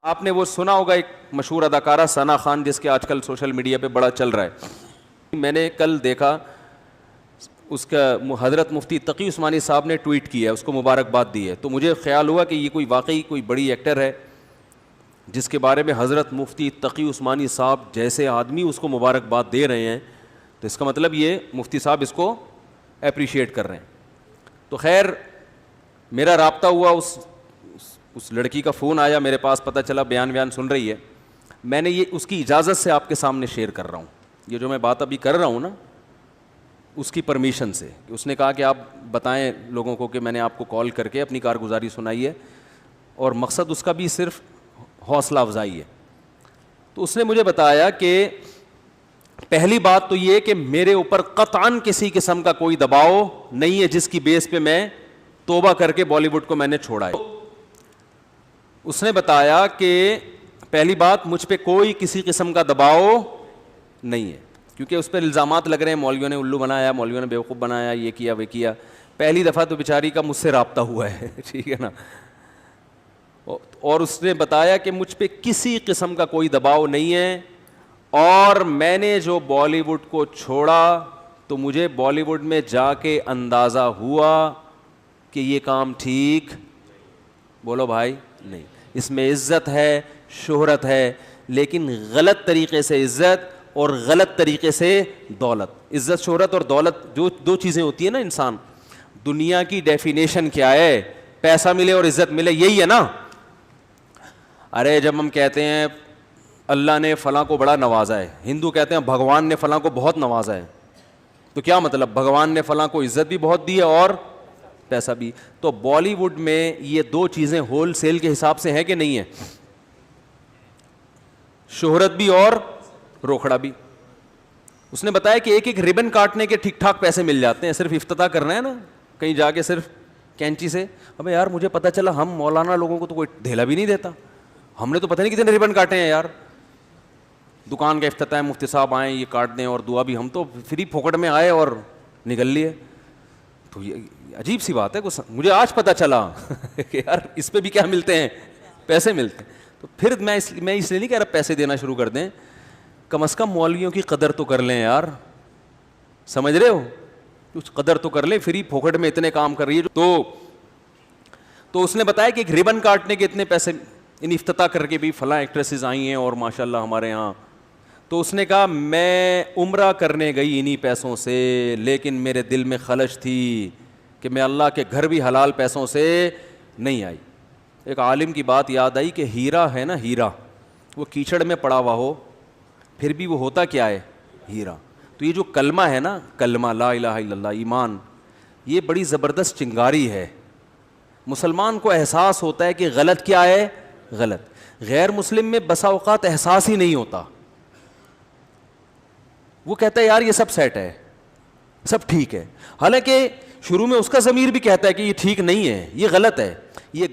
آپ نے وہ سنا ہوگا ایک مشہور اداکارہ ثنا خان جس کے آج کل سوشل میڈیا پہ بڑا چل رہا ہے. میں نے کل دیکھا اس کا حضرت مفتی تقی عثمانی صاحب نے ٹویٹ کیا ہے, اس کو مبارکباد دی ہے. تو مجھے خیال ہوا کہ یہ کوئی واقعی کوئی بڑی ایکٹر ہے جس کے بارے میں حضرت مفتی تقی عثمانی صاحب جیسے آدمی اس کو مبارکباد دے رہے ہیں, تو اس کا مطلب یہ مفتی صاحب اس کو اپریشیٹ کر رہے ہیں. تو خیر میرا رابطہ ہوا, اس لڑکی کا فون آیا میرے پاس, پتہ چلا بیان سن رہی ہے. میں نے یہ اس کی اجازت سے آپ کے سامنے شیئر کر رہا ہوں. یہ جو میں بات ابھی کر رہا ہوں نا, اس کی پرمیشن سے. اس نے کہا کہ آپ بتائیں لوگوں کو کہ میں نے آپ کو کال کر کے اپنی کارگزاری سنائی ہے, اور مقصد اس کا بھی صرف حوصلہ افزائی ہے. تو اس نے مجھے بتایا کہ پہلی بات تو یہ کہ میرے اوپر قطعاً کسی قسم کا کوئی دباؤ نہیں ہے جس کی بیس پہ میں توبہ کر کے بالی ووڈ کو میں نے چھوڑا ہے. اس نے بتایا کہ پہلی بات مجھ پہ کوئی کسی قسم کا دباؤ نہیں ہے, کیونکہ اس پہ الزامات لگ رہے ہیں مولویوں نے الو بنایا, مولویوں نے بیوقوف بنایا, یہ کیا وہ کیا. پہلی دفعہ تو بیچاری کا مجھ سے رابطہ ہوا ہے, ٹھیک ہے نا. اور اس نے بتایا کہ مجھ پہ کسی قسم کا کوئی دباؤ نہیں ہے, اور میں نے جو بالی ووڈ کو چھوڑا تو مجھے بالی ووڈ میں جا کے اندازہ ہوا کہ یہ کام ٹھیک, بولو بھائی, نہیں. اس میں عزت ہے, شہرت ہے, لیکن غلط طریقے سے عزت اور غلط طریقے سے دولت. عزت شہرت اور دولت جو دو چیزیں ہوتی ہیں نا انسان, دنیا کی ڈیفینیشن کیا ہے؟ پیسہ ملے اور عزت ملے, یہی ہے نا. ارے جب ہم کہتے ہیں اللہ نے فلاں کو بڑا نوازا ہے, ہندو کہتے ہیں بھگوان نے فلاں کو بہت نوازا ہے, تو کیا مطلب؟ بھگوان نے فلاں کو عزت بھی بہت دی ہے اور پیسہ بھی. تو بالی ووڈ میں یہ دو چیزیں ہول سیل کے حساب سے ہیں کہ نہیں ہے؟ شہرت بھی اور روکھڑا بھی. اس نے بتایا کہ ایک ایک ریبن کاٹنے کے ٹھیک ٹھاک پیسے مل جاتے ہیں, صرف افتتاح کرنا ہے نا کہیں جا کے صرف کینچی سے. ابے یار مجھے پتا چلا ہم مولانا لوگوں کو تو کوئی دھیلا بھی نہیں دیتا, ہم نے تو پتہ نہیں کتنے ریبن کاٹے ہیں یار. دکان کا افتتاح, مفتی صاحب آئیں یہ کاٹ دیں اور دعا بھی, ہم تو فری پھوکٹ میں آئے اور نکل لیے. تو یہ عجیب سی بات ہے, مجھے آج پتہ چلا کہ یار اس پہ بھی کیا ملتے ہیں, پیسے ملتے ہیں. تو پھر میں اس لیے نہیں کہہ رہا پیسے دینا شروع کر دیں, کم از کم مولویوں کی قدر تو کر لیں یار, سمجھ رہے ہو, کچھ قدر تو کر لیں. فری پھوکٹ میں اتنے کام کر رہی ہے. تو اس نے بتایا کہ ایک ریبن کاٹنے کے اتنے پیسے, ان افتتاح کر کے بھی فلاں ایکٹریسز آئی ہیں اور ماشاءاللہ ہمارے یہاں. تو اس نے کہا میں عمرہ کرنے گئی انہی پیسوں سے, لیکن میرے دل میں خلش تھی کہ میں اللہ کے گھر بھی حلال پیسوں سے نہیں آئی. ایک عالم کی بات یاد آئی کہ ہیرا ہے نا, ہیرا وہ کیچڑ میں پڑا ہوا ہو پھر بھی وہ ہوتا کیا ہے؟ ہیرا. تو یہ جو کلمہ ہے نا, کلمہ لا الہ الا اللہ, ایمان, یہ بڑی زبردست چنگاری ہے. مسلمان کو احساس ہوتا ہے کہ غلط کیا ہے, غلط. غیر مسلم میں بسا اوقات احساس ہی نہیں ہوتا, وہ کہتا ہے یار یہ سب سیٹ ہے, سب ٹھیک ہے, حالانکہ شروع میں اس کا ضمیر بھی کہتا ہے کہ یہ ٹھیک نہیں ہے, یہ غلط ہے, یہ